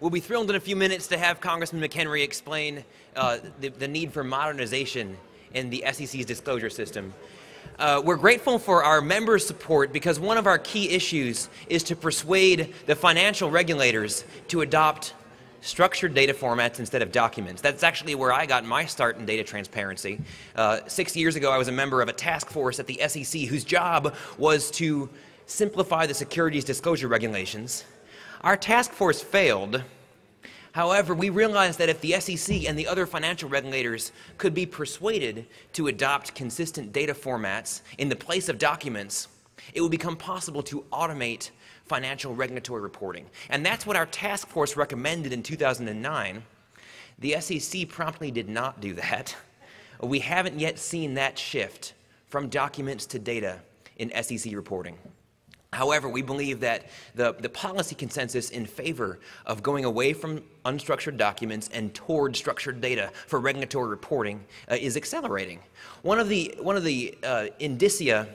We'll be thrilled in a few minutes to have Congressman McHenry explain the need for modernization in the SEC's disclosure system. We're grateful for our members' support because one of our key issues is to persuade the financial regulators to adopt structured data formats instead of documents. That's actually where I got my start in data transparency. 6 years ago, I was a member of a task force at the SEC whose job was to simplify the securities disclosure regulations. Our task force failed. However, we realized that if the SEC and the other financial regulators could be persuaded to adopt consistent data formats in the place of documents, it would become possible to automate financial regulatory reporting. And that's what our task force recommended in 2009. The SEC promptly did not do that. We haven't yet seen that shift from documents to data in SEC reporting. However, we believe that the policy consensus in favor of going away from unstructured documents and toward structured data for regulatory reporting is accelerating. One of the indicia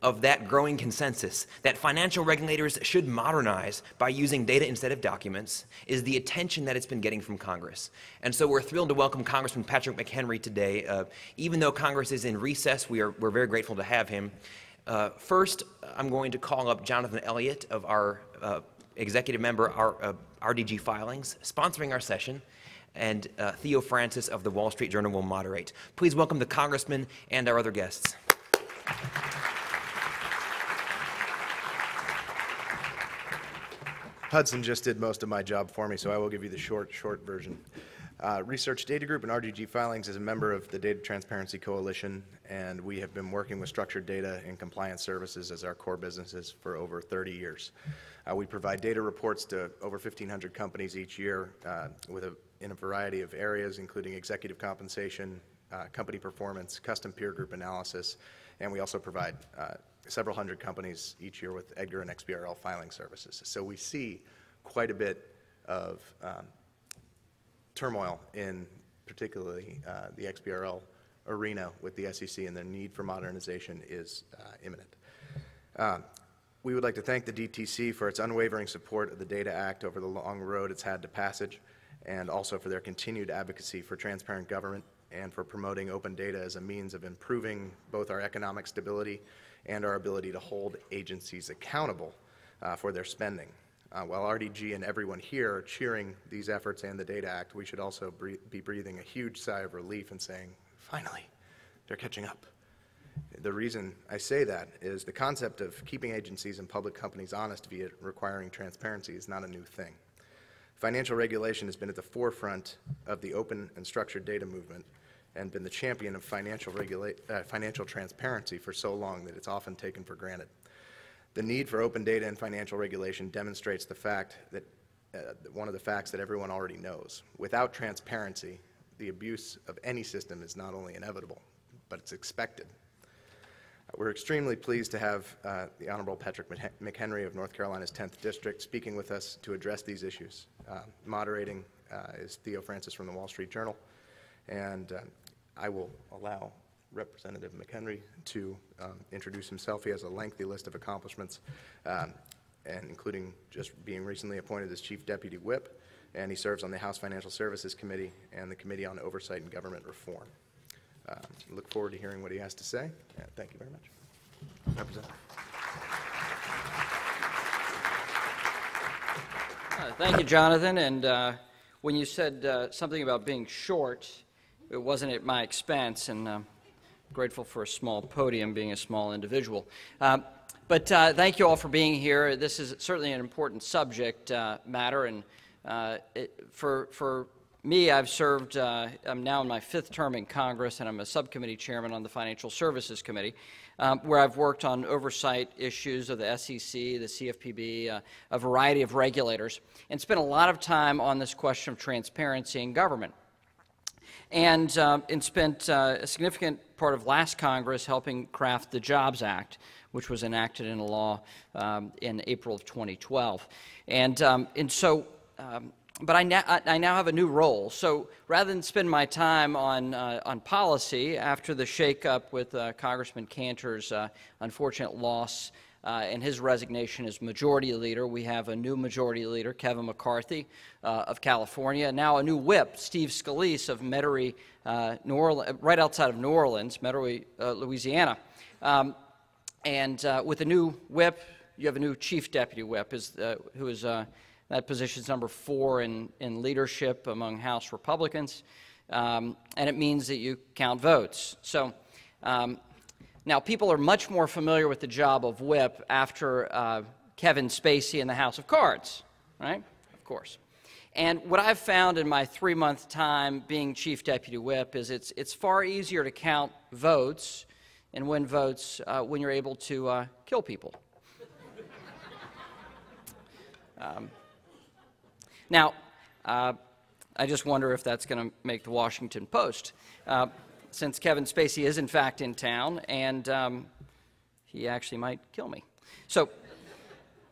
of that growing consensus that financial regulators should modernize by using data instead of documents is the attention that it's been getting from Congress. And so we're thrilled to welcome Congressman Patrick McHenry today. Even though Congress is in recess, we're very grateful to have him. First, I'm going to call up Jonathan Elliott of our executive member, our RDG Filings, sponsoring our session, and Theo Francis of the Wall Street Journal will moderate. Please welcome the Congressman and our other guests. Hudson just did most of my job for me, so I will give you the short version. Research Data Group and RDG Filings is a member of the Data Transparency Coalition, and we have been working with structured data and compliance services as our core businesses for over 30 years. We provide data reports to over 1,500 companies each year in a variety of areas, including executive compensation, company performance, custom peer group analysis, and we also provide several hundred companies each year with EDGAR and XBRL filing services. So we see quite a bit of turmoil in particularly the XBRL arena with the SEC, and the need for modernization is imminent. We would like to thank the DTC for its unwavering support of the Data Act over the long road it's had to passage, and also for their continued advocacy for transparent government and for promoting open data as a means of improving both our economic stability and our ability to hold agencies accountable for their spending. While RDG and everyone here are cheering these efforts and the Data Act, we should also be breathing a huge sigh of relief and saying, finally, they're catching up. The reason I say that is the concept of keeping agencies and public companies honest via requiring transparency is not a new thing. Financial regulation has been at the forefront of the open and structured data movement and been the champion of financial transparency for so long that it's often taken for granted. The need for open data and financial regulation demonstrates the fact that one of the facts that everyone already knows. Without transparency, the abuse of any system is not only inevitable, but it's expected. We're extremely pleased to have the Honorable Patrick McHenry of North Carolina's 10th District speaking with us to address these issues. Moderating is Theo Francis from the Wall Street Journal, and I will allow Representative McHenry to introduce himself. He has a lengthy list of accomplishments, and including just being recently appointed as Chief Deputy Whip, and he serves on the House Financial Services Committee and the Committee on Oversight and Government Reform. Look forward to hearing what he has to say. Thank you very much. Representative. Thank you, Jonathan. And when you said something about being short, it wasn't at my expense, and grateful for a small podium, being a small individual. But thank you all for being here. This is certainly an important subject matter, and for me, I've served, I'm now in my 5th term in Congress, and I'm a subcommittee chairman on the Financial Services Committee, where I've worked on oversight issues of the SEC, the CFPB, a variety of regulators, and spent a lot of time on this question of transparency in government. And spent a significant part of last Congress helping craft the Jobs Act, which was enacted into law in April of 2012. But I now have a new role. So rather than spend my time on policy after the shakeup with Congressman Cantor's unfortunate loss and his resignation as majority leader. We have a new majority leader, Kevin McCarthy of California, and now a new whip, Steve Scalise of McHenry, New Orleans, right outside of New Orleans, McHenry, Louisiana. And with the new whip, you have a new chief deputy whip, who is that position's number 4 in leadership among House Republicans, and it means that you count votes. So now people are much more familiar with the job of whip after Kevin Spacey in the House of Cards, right? Of course. And what I've found in my 3-month time being chief deputy whip is it's far easier to count votes and win votes when you're able to kill people. Now, I just wonder if that's going to make the Washington Post, since Kevin Spacey is in fact in town, and he actually might kill me. So,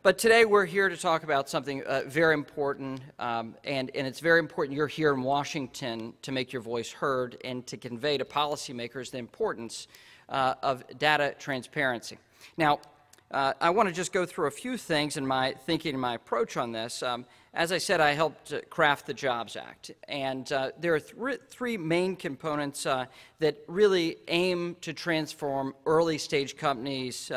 but today we're here to talk about something very important, and it's very important you're here in Washington to make your voice heard and to convey to policymakers the importance of data transparency. Now, I want to just go through a few things in my thinking and my approach on this. As I said, I helped craft the Jobs Act, and there are three main components that really aim to transform early-stage companies'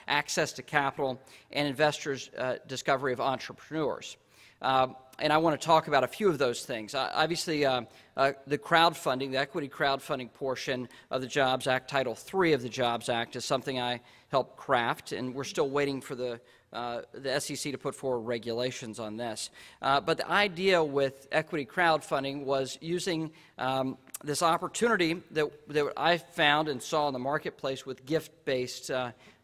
access to capital and investors' discovery of entrepreneurs. And I want to talk about a few of those things. Obviously, the crowdfunding, the equity crowdfunding portion of the Jobs Act, Title III of the Jobs Act, is something I helped craft, and we're still waiting for the SEC to put forward regulations on this. But the idea with equity crowdfunding was using this opportunity that I found and saw in the marketplace with gift-based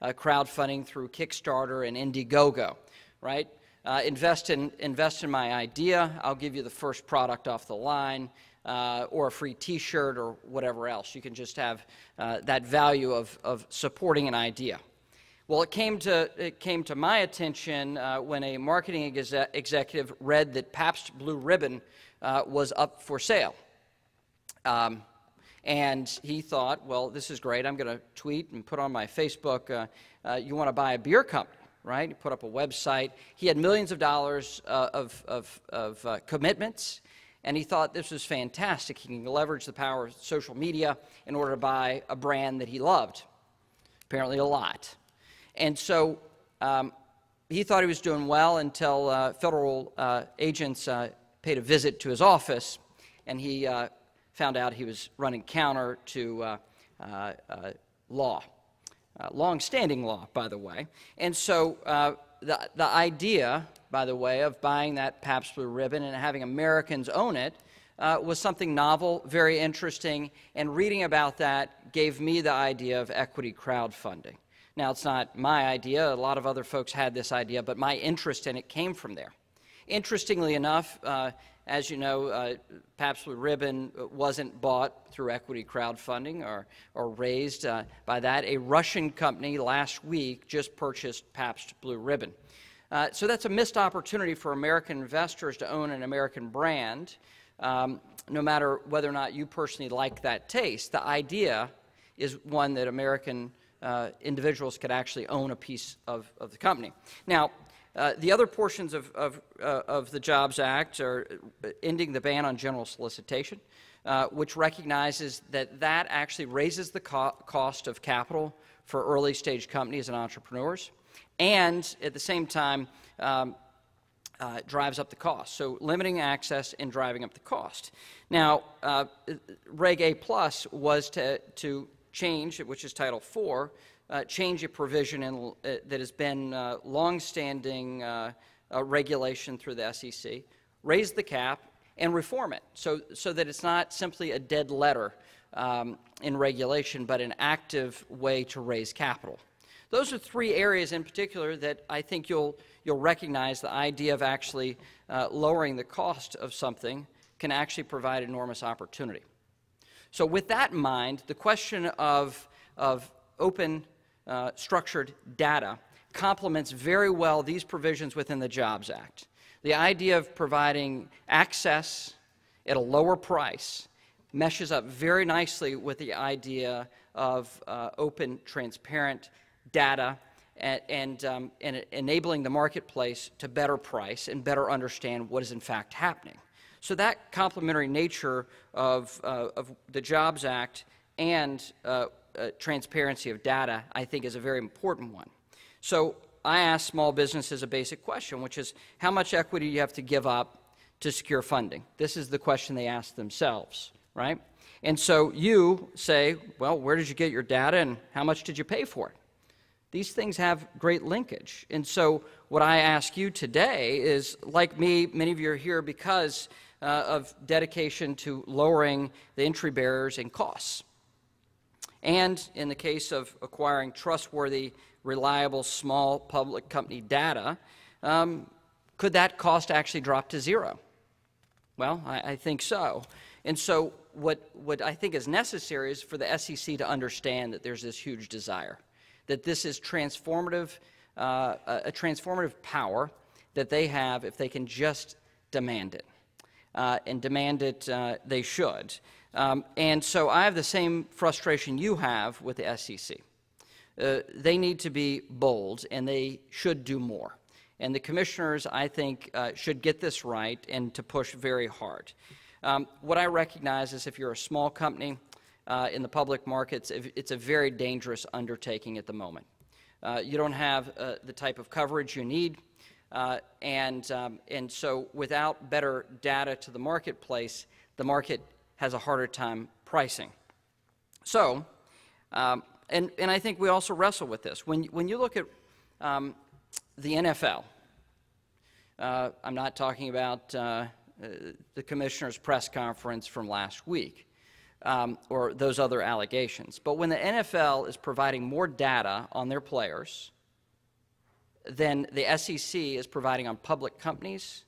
crowdfunding through Kickstarter and Indiegogo, right? Invest in my idea. I'll give you the first product off the line, or a free T-shirt, or whatever else. You can just have that value of supporting an idea. Well, it came to my attention when a marketing executive read that Pabst Blue Ribbon was up for sale. And he thought, well, this is great. I'm going to tweet and put on my Facebook, you want to buy a beer company, right? He put up a website. He had millions of dollars of commitments, and he thought this was fantastic. He can leverage the power of social media in order to buy a brand that he loved, apparently a lot. And so he thought he was doing well until federal agents paid a visit to his office, and he found out he was running counter to law. Long-standing law, by the way. And so the idea, by the way, of buying that Pabst Blue Ribbon and having Americans own it was something novel, very interesting, and reading about that gave me the idea of equity crowdfunding. Now, it's not my idea. A lot of other folks had this idea, but my interest in it came from there. Interestingly enough, as you know, Pabst Blue Ribbon wasn't bought through equity crowdfunding or raised by that. A Russian company last week just purchased Pabst Blue Ribbon. So that's a missed opportunity for American investors to own an American brand, no matter whether or not you personally like that taste. The idea is one that American individuals could actually own a piece of the company. Now, the other portions of the Jobs Act are ending the ban on general solicitation, which recognizes that actually raises the cost of capital for early-stage companies and entrepreneurs, and at the same time drives up the cost. So limiting access and driving up the cost. Now, Reg A Plus was to change, which is Title IV, change a provision that has been long-standing regulation through the SEC, raise the cap, and reform it so that it's not simply a dead letter in regulation, but an active way to raise capital. Those are three areas in particular that I think you'll recognize the idea of actually lowering the cost of something can actually provide enormous opportunity. So with that in mind, the question of open structured data complements very well these provisions within the Jobs Act. The idea of providing access at a lower price meshes up very nicely with the idea of open, transparent data and enabling the marketplace to better price and better understand what is in fact happening. So that complementary nature of the Jobs Act and transparency of data, I think, is a very important one. So I ask small businesses a basic question, which is, how much equity do you have to give up to secure funding? This is the question they ask themselves, right? And so you say, well, where did you get your data and how much did you pay for it? These things have great linkage. And so what I ask you today is, like me, many of you are here because of dedication to lowering the entry barriers and costs. And in the case of acquiring trustworthy, reliable, small public company data, could that cost actually drop to zero? Well, I think so. And so what I think is necessary is for the SEC to understand that there's this huge desire, that this is transformative, a transformative power that they have if they can just demand it. And demand it they should. And so I have the same frustration you have with the SEC. They need to be bold, and they should do more. And the commissioners, I think, should get this right and to push very hard. What I recognize is if you're a small company in the public markets, it's a very dangerous undertaking at the moment. You don't have the type of coverage you need. And so without better data to the marketplace, the market has a harder time pricing. So, and I think we also wrestle with this. When you look at the NFL, I'm not talking about the commissioner's press conference from last week or those other allegations, but when the NFL is providing more data on their players than the SEC is providing on public companies,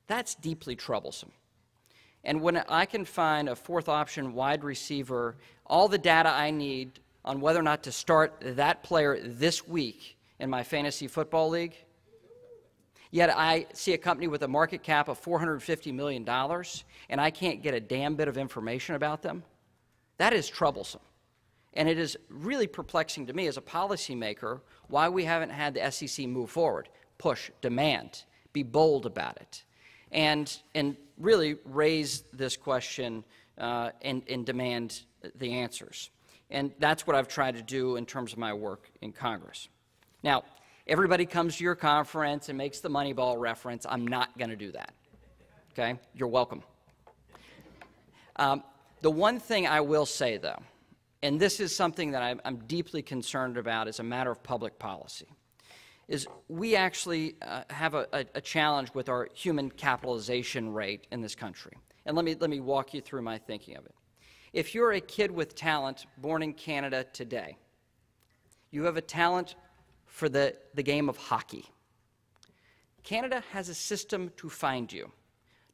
that's deeply troublesome. And when I can find a fourth option wide receiver, all the data I need on whether or not to start that player this week in my fantasy football league, yet I see a company with a market cap of $450 million and I can't get a damn bit of information about them, that is troublesome. And it is really perplexing to me as a policymaker why we haven't had the SEC move forward, push, demand, be bold about it, and really raise this question and demand the answers. And that's what I've tried to do in terms of my work in Congress. Now, everybody comes to your conference and makes the Moneyball reference. I'm not going to do that. Okay? You're welcome. The one thing I will say, though, and this is something that I'm deeply concerned about as a matter of public policy, is we actually have a challenge with our human capitalization rate in this country. And let me walk you through my thinking of it. If you're a kid with talent born in Canada today, you have a talent for the game of hockey. Canada has a system to find you.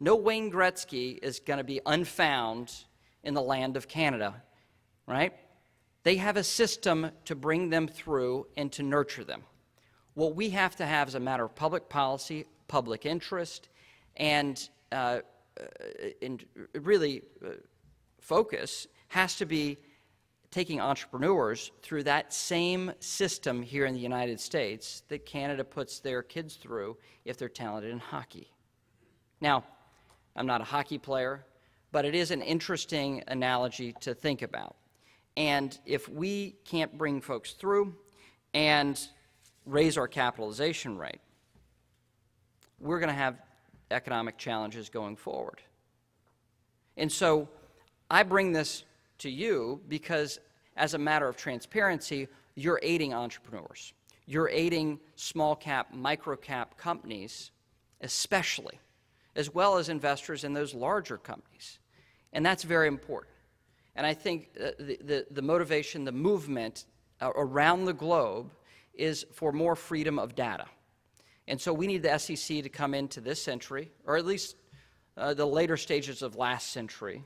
No Wayne Gretzky is going to be unfound in the land of Canada, right? They have a system to bring them through and to nurture them. What we have to have as a matter of public policy, public interest, and really focus has to be taking entrepreneurs through that same system here in the United States that Canada puts their kids through if they're talented in hockey. Now, I'm not a hockey player, but it is an interesting analogy to think about. And if we can't bring folks through and raise our capitalization rate, we're going to have economic challenges going forward. And so I bring this to you because, as a matter of transparency, you're aiding entrepreneurs. You're aiding small-cap, micro-cap companies, especially, as well as investors in those larger companies. And that's very important. And I think the motivation, the movement around the globe is for more freedom of data. And so we need the SEC to come into this century, or at least the later stages of last century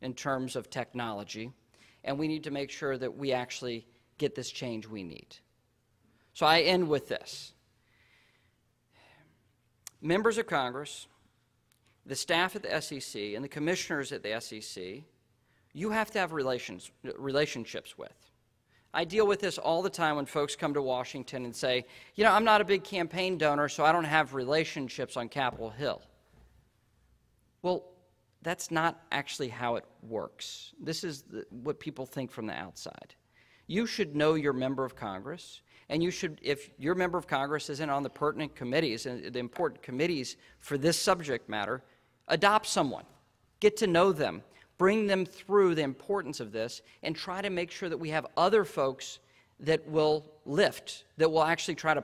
in terms of technology, and we need to make sure that we actually get this change we need. So I end with this. Members of Congress, the staff at the SEC, and the commissioners at the SEC, you have to have relationships with. I deal with this all the time when folks come to Washington and say, you know, I'm not a big campaign donor, so I don't have relationships on Capitol Hill. Well, that's not actually how it works. This is what people think from the outside. You should know your member of Congress, and you should, if your member of Congress isn't on the pertinent committees and the important committees for this subject matter, adopt someone, get to know them, bring them through the importance of this, and try to make sure that we have other folks that will lift, that will actually try to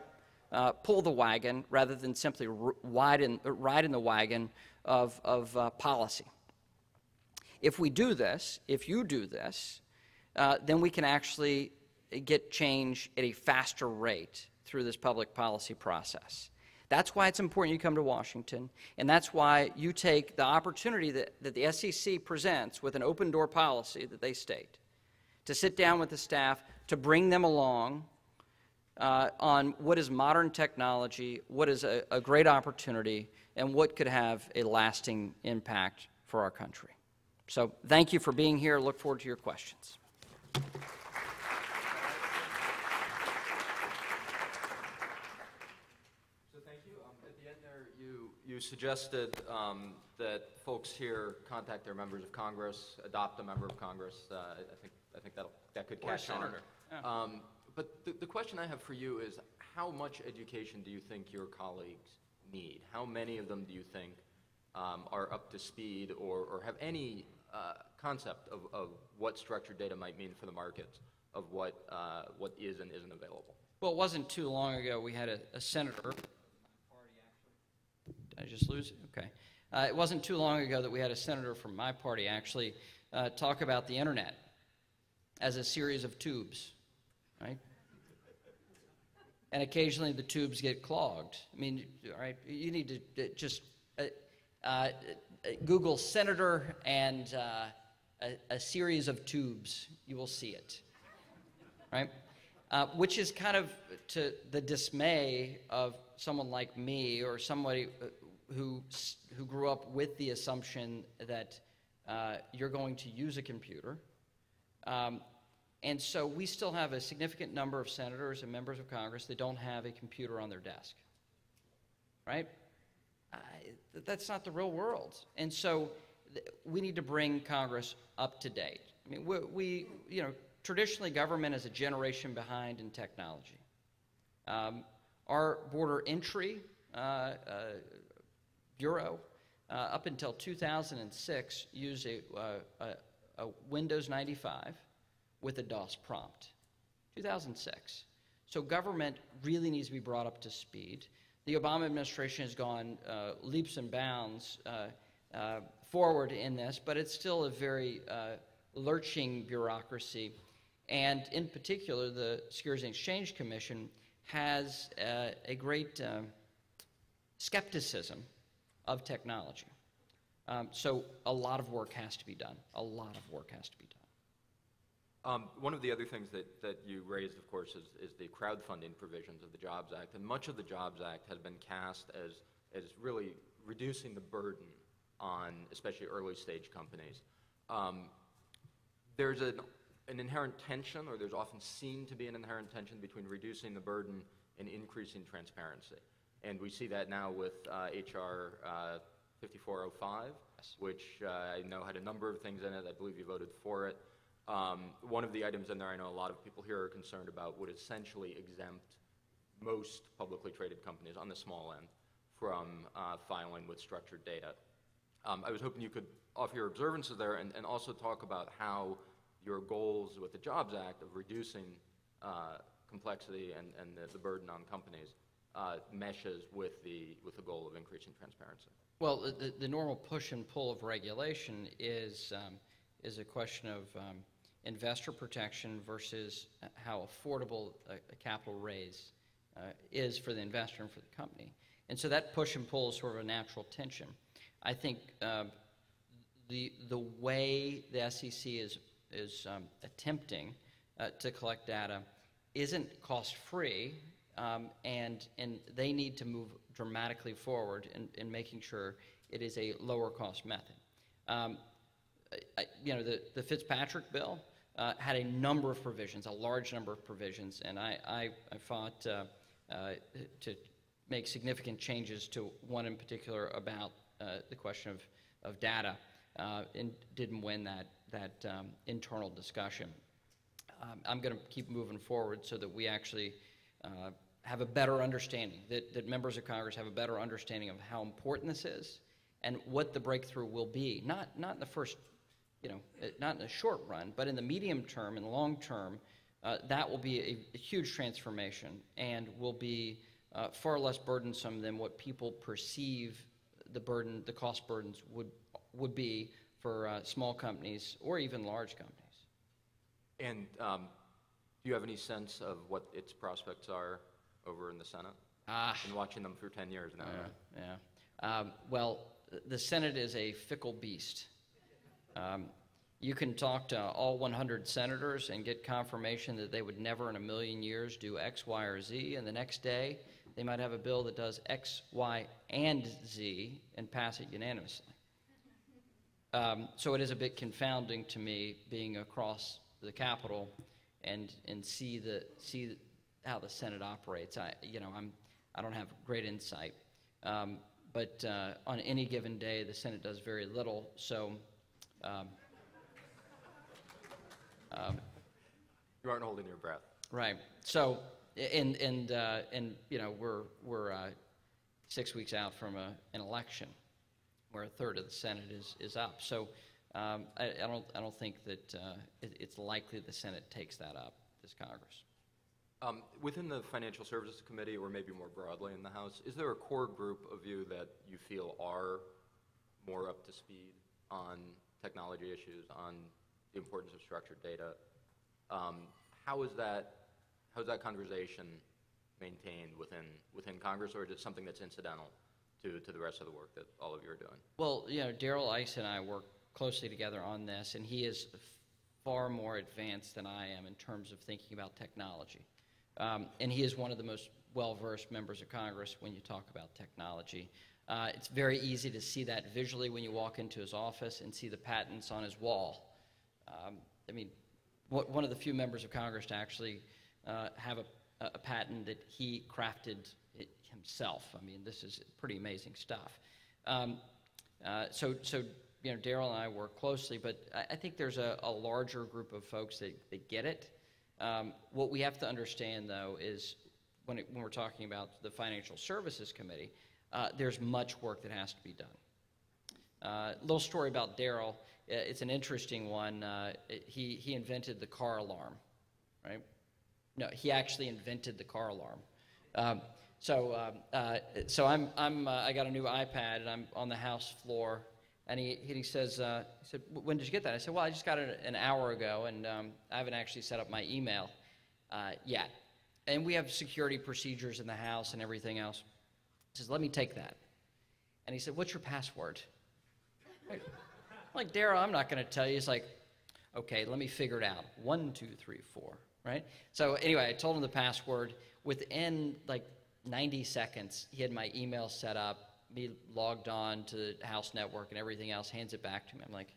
pull the wagon rather than simply ride in the wagon of policy. If we do this, if you do this, then we can actually get change at a faster rate through this public policy process. That's why it's important you come to Washington, and that's why you take the opportunity that the SEC presents with an open-door policy that they state, to sit down with the staff, to bring them along on what is modern technology, what is a great opportunity, and what could have a lasting impact for our country. So thank you for being here. Look forward to your questions. You suggested that folks here contact their members of Congress, adopt a member of Congress. I think that could catch on. Yeah. But the question I have for you is, how much education do you think your colleagues need? How many of them do you think are up to speed or have any concept of what structured data might mean for the markets, of what is and isn't available? Well, it wasn't too long ago we had a senator. Did I just lose it? Okay. It wasn't too long ago that we had a senator from my party actually talk about the internet as a series of tubes, right? And occasionally the tubes get clogged. I mean, all right, you need to just Google senator and a series of tubes. You will see it, right? Which is kind of to the dismay of someone like me or somebody who grew up with the assumption that you're going to use a computer. And so we still have a significant number of senators and members of Congress that don't have a computer on their desk, right? That's not the real world. And so we need to bring Congress up to date. I mean, we you know, traditionally government is a generation behind in technology. Our border entry Bureau, up until 2006, used a Windows 95 with a DOS prompt. 2006. So government really needs to be brought up to speed. The Obama administration has gone leaps and bounds forward in this, but it's still a very lurching bureaucracy. And in particular, the Securities and Exchange Commission has a great skepticism of technology. So a lot of work has to be done. A lot of work has to be done. One of the other things that you raised, of course, is the crowdfunding provisions of the Jobs Act. And much of the Jobs Act has been cast as really reducing the burden on especially early stage companies. There's an inherent tension, or there's often seen to be an inherent tension between reducing the burden and increasing transparency. And we see that now with HR 5405, which I know had a number of things in it. I believe you voted for it. One of the items in there I know a lot of people here are concerned about would essentially exempt most publicly traded companies on the small end from filing with structured data. I was hoping you could offer your observances there and also talk about how your goals with the Jobs Act of reducing complexity and the burden on companies meshes with the goal of increasing transparency. Well, the normal push and pull of regulation is a question of investor protection versus how affordable a capital raise is for the investor and for the company. And so that push and pull is sort of a natural tension. I think the way the SEC is attempting to collect data isn't cost-free, and they need to move dramatically forward in making sure it is a lower-cost method. You know, the Fitzpatrick bill had a number of provisions, a large number of provisions, and I fought to make significant changes to one in particular about the question of data, and didn't win that internal discussion. I'm going to keep moving forward so that we actually have a better understanding, that members of Congress have a better understanding of how important this is and what the breakthrough will be, not in the first, not in the short run, but in the medium term and the long term. That will be a huge transformation and will be far less burdensome than what people perceive the cost burdens would be for small companies or even large companies. And do you have any sense of what its prospects are over in the Senate? Been watching them for 10 years now. Yeah. Well, the Senate is a fickle beast. You can talk to all 100 senators and get confirmation that they would never in a million years do X, Y, or Z, and the next day they might have a bill that does X, Y, and Z and pass it unanimously. So it is a bit confounding to me being across the Capitol and see how the Senate operates. I don't have great insight, but on any given day the Senate does very little. So. You aren't holding your breath. Right. So, and we're 6 weeks out from an election where a third of the Senate is up. So, I don't think that it's likely the Senate takes that up this Congress. Within the Financial Services Committee, or maybe more broadly in the House, is there a core group of you that you feel are more up to speed on technology issues, on the importance of structured data? How is that conversation maintained within Congress, or is it something that's incidental to the rest of the work that all of you are doing? Well, Darrell Ice and I work closely together on this, and he is far more advanced than I am in terms of thinking about technology. And he is one of the most well-versed members of Congress when you talk about technology. It's very easy to see that visually when you walk into his office and see the patents on his wall. One of the few members of Congress to actually have a patent that he crafted himself. This is pretty amazing stuff. So Darrell and I work closely, but I think there's a larger group of folks that get it. What we have to understand, though, is when we're talking about the Financial Services Committee, there's much work that has to be done. Little story about Darrell. It's an interesting one. He invented the car alarm, right? No, he actually invented the car alarm. So I got a new iPad and I'm on the House floor, and he says, "When did you get that?" I said, "Well, I just got it an hour ago, and I haven't actually set up my email yet. And we have security procedures in the House and everything else." He says, "Let me take that." And he said, "What's your password?" I'm like, "Darrell, I'm not going to tell you." He's like, "Okay, let me figure it out. 1, 2, 3, 4, right?" So anyway, I told him the password. Within like 90 seconds, he had my email set up, me logged on to the House network and everything else, hands it back to me. I'm like,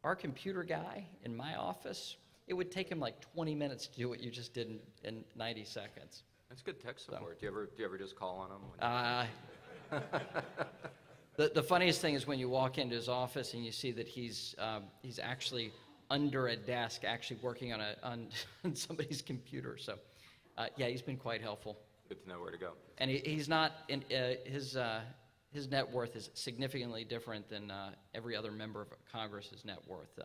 our computer guy in my office, it would take him like 20 minutes to do what you just did in 90 seconds. That's good tech support. Do you ever just call on him? The funniest thing is when you walk into his office and you see that he's actually under a desk, actually working on somebody's computer. So, yeah, he's been quite helpful. Good to know where to go. And he's not his net worth is significantly different than every other member of Congress's net worth.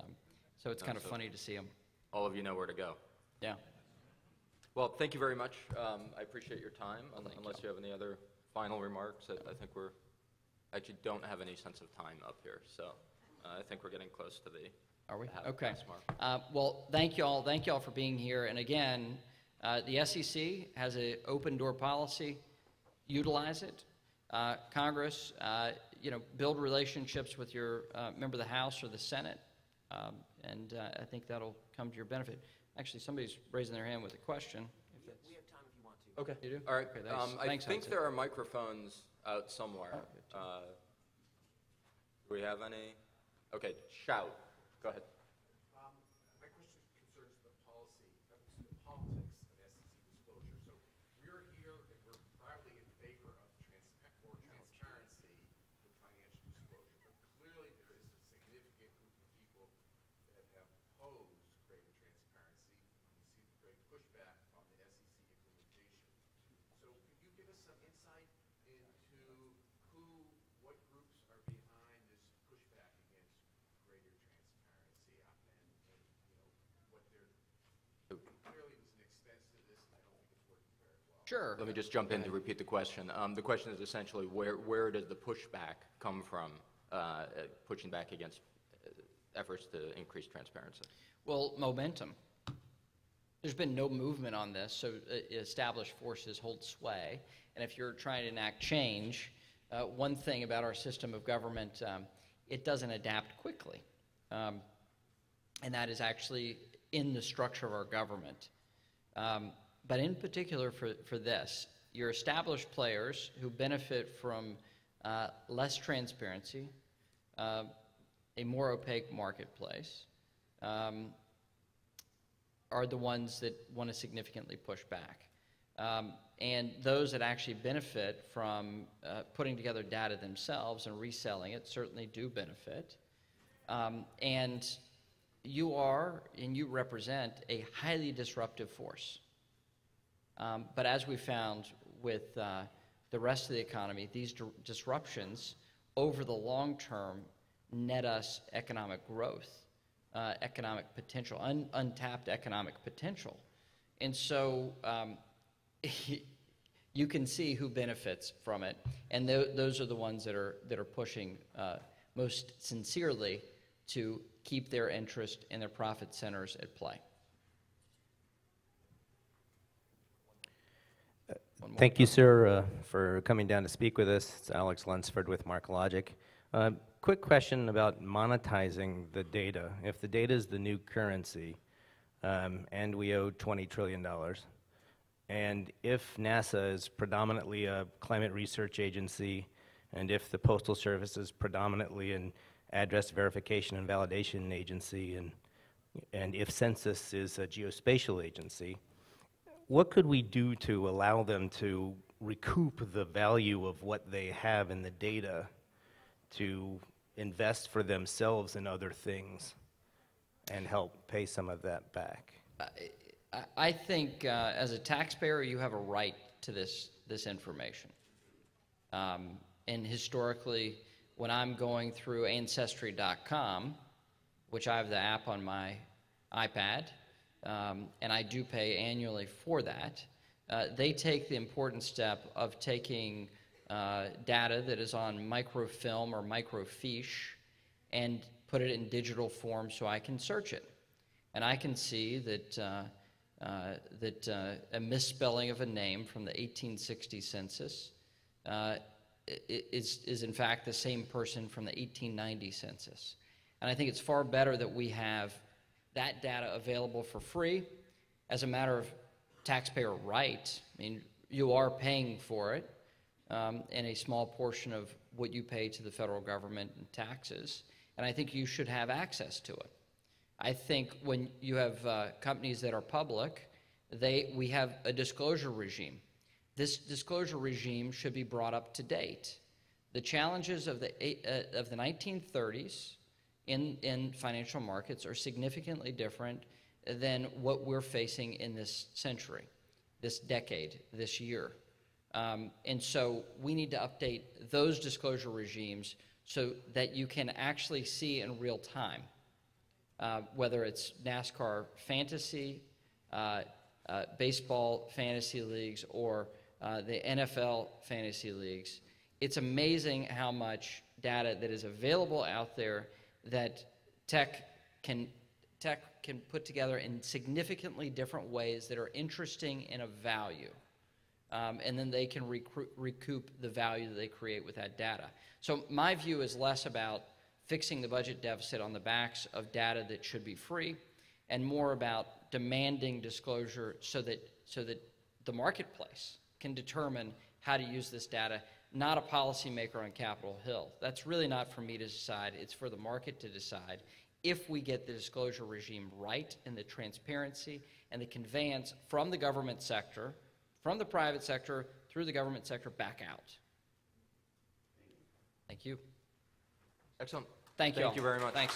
So it's kind of funny to see him. All of you know where to go. Yeah. Well, thank you very much. I appreciate your time. Unless you have any other final remarks, I think we're actually don't have any sense of time up here. So I think we're getting close to the. Are we? Okay. Well, thank you all. Thank you all for being here. And again, the SEC has an open door policy. Utilize it. Congress, build relationships with your member of the House or the Senate, and I think that'll come to your benefit. Actually, somebody's raising their hand with a question. We have time if you want to. Okay. You do? All right. Okay, I think there are microphones out somewhere. Do we have any? Okay, shout. Go ahead. Sure. Let me just jump in to repeat the question. The question is essentially where does the pushback come from, pushing back against efforts to increase transparency? Well, momentum. There's been no movement on this, so established forces hold sway. And if you're trying to enact change, one thing about our system of government, it doesn't adapt quickly. And that is actually in the structure of our government. But in particular for this, your established players who benefit from less transparency, a more opaque marketplace, are the ones that want to significantly push back. And those that actually benefit from putting together data themselves and reselling it certainly do benefit. And you represent a highly disruptive force. But as we found with the rest of the economy, these disruptions over the long term net us economic growth, economic potential, untapped economic potential. And so you can see who benefits from it, and those are the ones that are pushing most sincerely to keep their interest and their profit centers at play. Thank you, sir, for coming down to speak with us. It's Alex Lunsford with MarkLogic. Quick question about monetizing the data. If the data is the new currency, and we owe $20 trillion, and if NASA is predominantly a climate research agency, and if the Postal Service is predominantly an address verification and validation agency, and if Census is a geospatial agency, what could we do to allow them to recoup the value of what they have in the data to invest for themselves in other things and help pay some of that back? I think as a taxpayer, you have a right to this information. And historically, when I'm going through Ancestry.com, which I have the app on my iPad, and I do pay annually for that, they take the important step of taking data that is on microfilm or microfiche and put it in digital form so I can search it. And I can see that, a misspelling of a name from the 1860 census is in fact the same person from the 1890 census. And I think it's far better that we have that data available for free as a matter of taxpayer right. I mean, you are paying for it in a small portion of what you pay to the federal government in taxes, and I think you should have access to it. I think when you have companies that are public, we have a disclosure regime. This disclosure regime should be brought up to date. The challenges of the 1930s in financial markets are significantly different than what we're facing in this century, this decade, this year. And so we need to update those disclosure regimes so that you can actually see in real time, whether it's NASCAR fantasy, baseball fantasy leagues, or the NFL fantasy leagues. It's amazing how much data that is available out there that tech can put together in significantly different ways that are interesting and of value. And then they can recoup the value that they create with that data. So my view is less about fixing the budget deficit on the backs of data that should be free, and more about demanding disclosure so that the marketplace can determine how to use this data, not a policymaker on Capitol Hill. That's really not for me to decide. It's for the market to decide if we get the disclosure regime right and the transparency and the conveyance from the government sector, from the private sector, through the government sector, back out. Thank you. Excellent. Thank you. Thank you very much. Thanks.